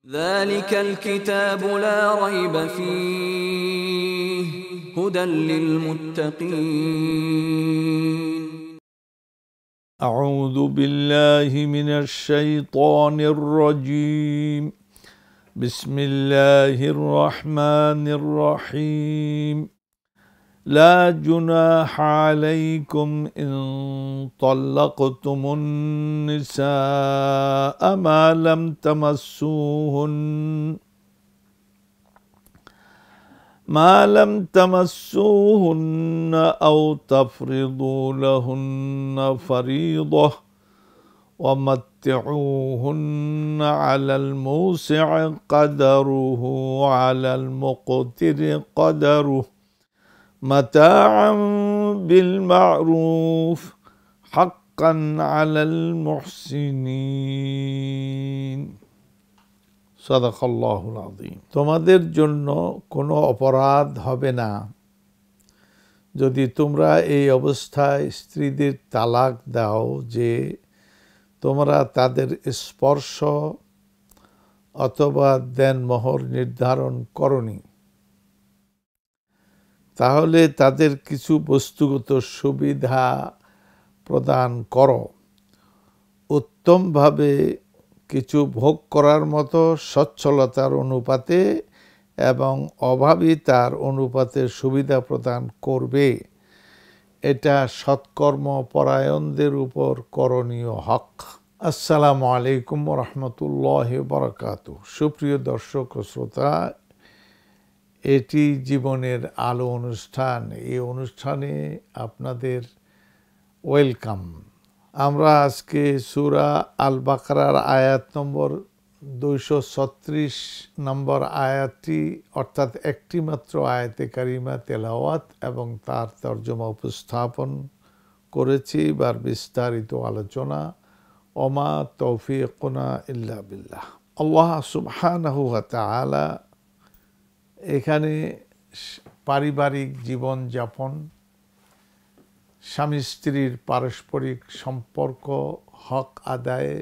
ذلك الكتاب لا ريب فيه هدى للمتقين. أعوذ بالله من الشيطان الرجيم. بسم الله الرحمن الرحيم. لا جناح عليكم إن طلقتم النساء ما لم تمسوهن أو تفرضوا لهن فريضة ومتعوهن على الموسع قدره وعلى المقتر قدره متاعا بالمعروف حقا على المحسنين. সাদাকাল্লাহুল আযীম। তোমাদের জন্য কোনো অপরাধ হবে না যদি তোমরা এই অবস্থায় স্ত্রীদের তালাক দাও যে তোমরা তাদের স্পর্শ অথবা দেনমোহর নির্ধারণ করনি, তাহলে তাদের কিছু বস্তুগত সুবিধা প্রদান করো। উত্তমভাবে কিছু ভোগ করার মতো সচ্ছলতার অনুপাতে এবং অভাবিতার অনুপাতে সুবিধা প্রদান করবে। এটা সৎকর্ম পরায়ণদের উপর করণীয় হক। আসসালামু আলাইকুম ওয়া রাহমাতুল্লাহি ওয়া বারাকাতুহু। সুপ্রিয় দর্শক ও শ্রোতা, এটি জীবনের আলো অনুষ্ঠান। এই অনুষ্ঠানে আপনাদের ওয়েলকাম। আমরা আজকে সূরা আল বাকারার আয়াত নম্বর 236 নম্বর আয়াতটি অর্থাৎ একটি মাত্র আয়াতে কারিমা তেলাওয়াত এবং তার তরজমা উপস্থাপন করেছি। এবার বিস্তারিত আলোচনা। ওমা তৌফিকুনা ইল্লা বিল্লাহ। আল্লাহ সুবহানাহু ওয়া তাআলা এখানে পারিবারিক জীবনযাপন, স্বামী স্ত্রীর পারস্পরিক সম্পর্ক, হক আদায়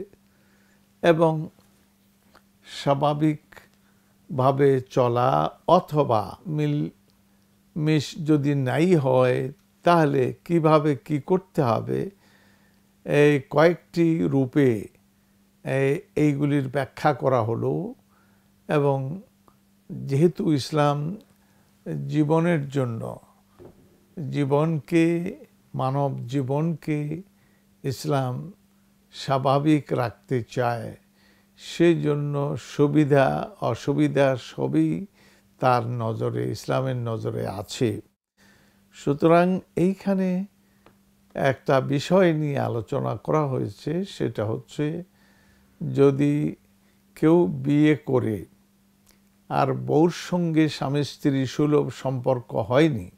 এবং স্বাভাবিকভাবে চলা অথবা মিলমিশ যদি নাই হয় তাহলে কিভাবে কি করতে হবে, এই কয়েকটি রূপে এইগুলির ব্যাখ্যা করা হলো। এবং যেহেতু ইসলাম জীবনের জন্য মানব জীবনকে ইসলাম স্বাভাবিক রাখতে চায়, সেই জন্য সুবিধা অসুবিধা সবই তার নজরে, ইসলামের নজরে আছে। সুতরাং এইখানে একটা বিষয় নিয়ে আলোচনা করা হয়েছে, সেটা হচ্ছে যদি কেউ বিয়ে করে আর বউর সঙ্গে স্বামী স্ত্রী সুলভ সম্পর্ক হয়নি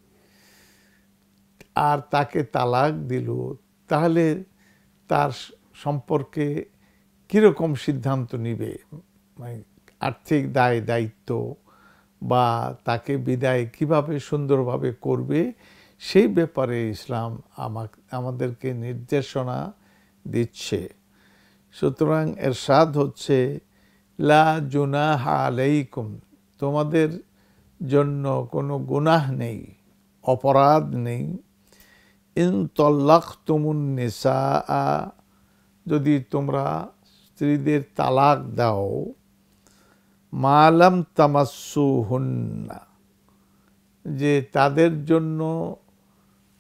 আর তাকে তালাক দিল, তাহলে তার সম্পর্কে কীরকম সিদ্ধান্ত নিবে, আর্থিক দায় দায়িত্ব বা তাকে বিদায় কিভাবে সুন্দরভাবে করবে, সেই ব্যাপারে ইসলাম আমাদেরকে নির্দেশনা দিচ্ছে। সুতরাং এরশাদ হচ্ছে লা জুনাহা আলাইকুম, তোমাদের জন্য কোনো গুনাহ নেই, অপরাধ নেই। ইন তাল্লাকতুমুন নিসাআ, যদি তোমরা স্ত্রীদের তালাক দাও, মা লাম তামাসসুহুন্না, যে তাদের জন্য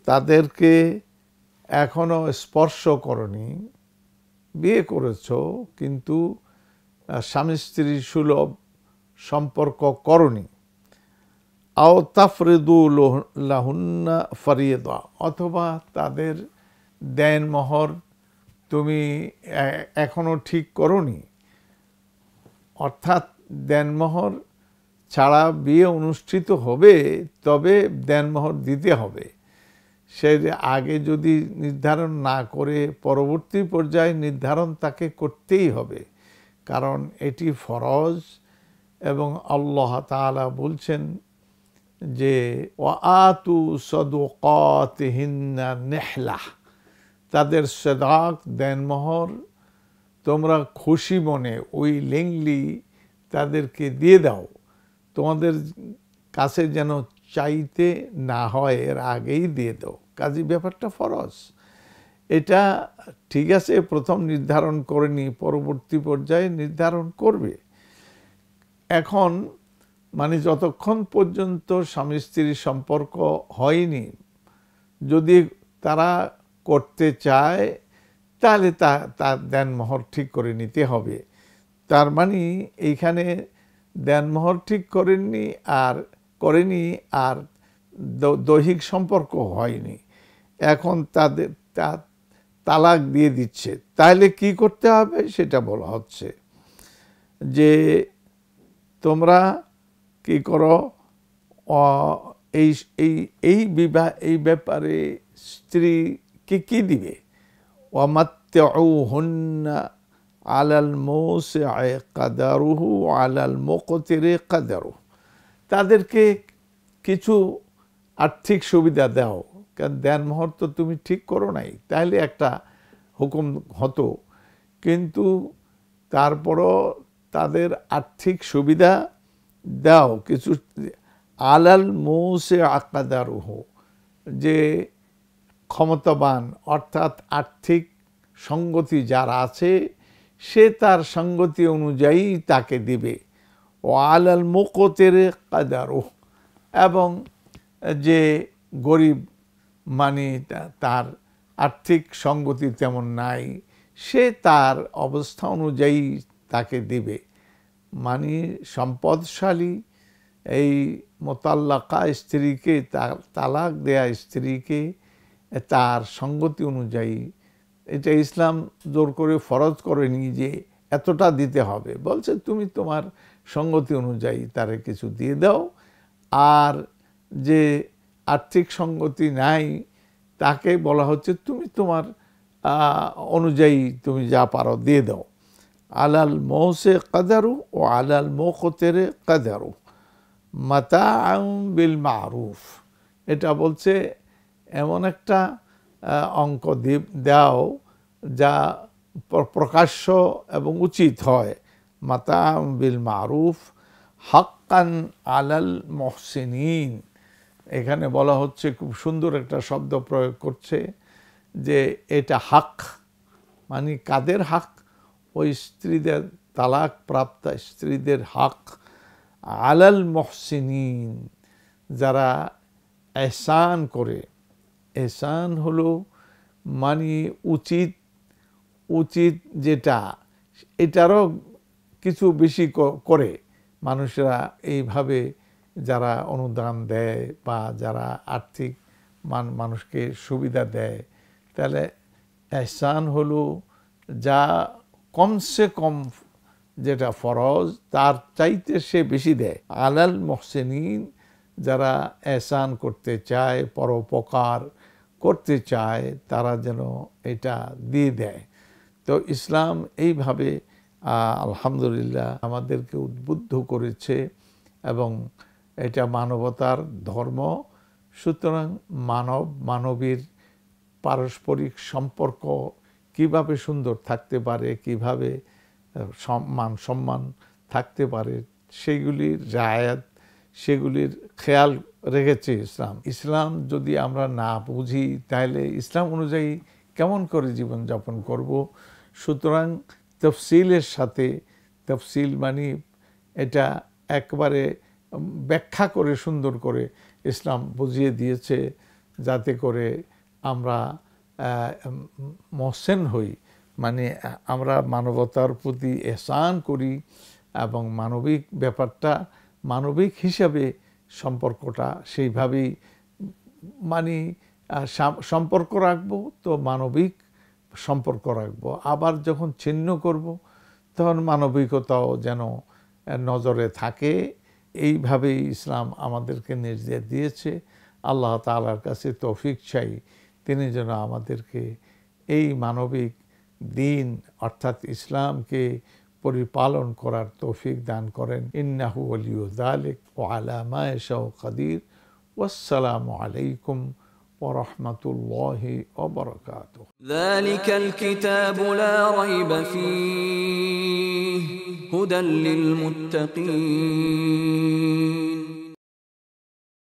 তাদেরকে এখনো স্পর্শ করনি, বিয়ে করেছো কিন্তু স্বামী স্ত্রী সুলভ সম্পর্ক করনি। আও তাফরিদু লাহুন্না ফরিয়দা, অথবা তাদের দেনমোহর তুমি এখনো ঠিক করনি, অর্থাৎ দেনমোহর ছাড়া বিয়ে অনুষ্ঠিত হবে, তবে দেনমোহর দিতে হবে। সে আগে যদি নির্ধারণ না করে পরবর্তী পর্যায়ে নির্ধারণ তাকে করতেই হবে, কারণ এটি ফরজ। এবং আল্লাহ তাআলা বলছেন যে ওয়াআতু সাদুকাতিহিন্না নিহলা, তাদের সাদাক দেনমোহর তোমরা খুশি মনে উইলিংলি তাদেরকে দিয়ে দাও, তোমাদের কাছে যেন চাইতে না হয়, এর আগেই দিয়ে দাও। কাজী ব্যাপারটা ফরজ। এটা ঠিক আছে, প্রথম নির্ধারণ করেনি, পরবর্তী পর্যায়ে নির্ধারণ করবে। এখন মানে যতক্ষণ পর্যন্ত স্বামী স্ত্রীর সম্পর্ক হয়নি, যদি তারা করতে চায় তাহলে তার দেনমোহর ঠিক করে নিতে হবে। তার মানে এইখানে দেনমোহর ঠিক করেনি আর দৈহিক সম্পর্ক হয়নি, এখন তাদের তালাক দিয়ে দিচ্ছে। তাহলে কি করতে হবে সেটা বলা হচ্ছে যে তোমরা কি করো, এই ব্যাপারে স্ত্রীকে কি দিবে, ওয়ামাত্তিউহুন্না আলাল মুসি'i কাদারুহু আলাল মুকতিরি কাদারুহু, তাদেরকে কিছু আর্থিক সুবিধা দাও। কারণ দেনমোহর তো তুমি ঠিক করো নাই, তাহলে একটা হুকুম হতো, কিন্তু তারপরও তাদের আর্থিক সুবিধা দাও কিছু। আলাল মুসি'i কাদারুহু, যে ক্ষমতাবান অর্থাৎ আর্থিক সঙ্গতি যার আছে সে তার সঙ্গতি অনুযায়ী তাকে দিবে। ও আলাল মুকতিরি কাদারুহু, এবং যে গরিব মানে তার আর্থিক সঙ্গতি তেমন নাই, সে তার অবস্থা অনুযায়ী তাকে দিবে। মানে সম্পদশালী এই মোতাল্লাকা স্ত্রীকে, তালাক দেয়া স্ত্রীকে তার সঙ্গতি অনুযায়ী, এটা ইসলাম জোর করে ফরজ করেনি যে এতটা দিতে হবে, বলছে তুমি তোমার সঙ্গতি অনুযায়ী তারে কিছু দিয়ে দাও। আর যে আর্থিক সঙ্গতি নাই তাকে বলা হচ্ছে তুমি তোমার অনুযায়ী তুমি যা পারো দিয়ে দাও। আলাল মুসি'i কাদারু ও আলাল মুকতিরি কাদারু মাতাআন বিল মারুফ, এটা বলছে এমন একটা অঙ্ক দাও যা প্রকাশ্য এবং উচিত হয়। মাতাআন বিল মারুফ হাক্কান আলাল মুহসিনিন, এখানে বলা হচ্ছে, খুব সুন্দর একটা শব্দ প্রয়োগ করছে যে এটা হক, মানে কাদের হক, ওই স্ত্রীদের, তালাক প্রাপ্ত স্ত্রীদের হক। আলাল মুহসিনিন, যারা এহসান করে, এহসান হলো মানে উচিত যেটা, এটারও কিছু বেশি করে মানুষরা, এইভাবে যারা অনুদান দেয় বা যারা আর্থিক মানুষকে সুবিধা দেয়, তাহলে এহসান হলো যা কমসে কম যেটা ফরজ তার চাইতে সে বেশি দেয়। আলাল মুহসিনিন, যারা এহসান করতে চায়, পরোপকার করতে চায়, তারা যেন এটা দিয়ে দেয়। তো ইসলাম এইভাবে আলহামদুলিল্লাহ আমাদেরকে উদ্বুদ্ধ করেছে এবং এটা মানবতার ধর্ম। সুতরাং মানবীর পারস্পরিক সম্পর্ক কিভাবে সুন্দর থাকতে পারে, কিভাবে সম্মান থাকতে পারে, সেগুলির রায়াত, সেগুলির খেয়াল রেখেছে ইসলাম। যদি আমরা না বুঝি তাহলে ইসলাম অনুযায়ী কেমন করে জীবনযাপন করব। সুতরাং তফসিলের সাথে, তফসিল মানে এটা একবারে ব্যাখ্যা করে সুন্দর করে ইসলাম বুঝিয়ে দিয়েছে, যাতে করে আমরা মহসেন হই, মানে আমরা মানবতার প্রতি এহসান করি এবং মানবিক ব্যাপারটা মানবিক হিসাবে সম্পর্কটা সেইভাবেই মানে সম্পর্ক রাখবো, তো মানবিক সম্পর্ক রাখবো। আবার যখন ছিন্ন করব তখন মানবিকতাও যেন নজরে থাকে, এইভাবেই ইসলাম আমাদেরকে নির্দেশ দিয়েছে। আল্লাহ তাআলার কাছে তৌফিক চাই, তিনি যেন আমাদেরকে এই মানবিক দিন অর্থাৎ ইসলামকে পরিপালন করার তৌফিক দান করেন। ইন্নাহু ওয়ালিয়্যু যালিক ওয়া আলা মা ইয়াশাউ কাদির। ওয়াসসালামু আলাইকুম ওয়া রাহমাতুল্লাহি ওয়া বারাকাতুহু। যালিকাল কিতাবু লা রাইবা ফীহি هدى للمتقين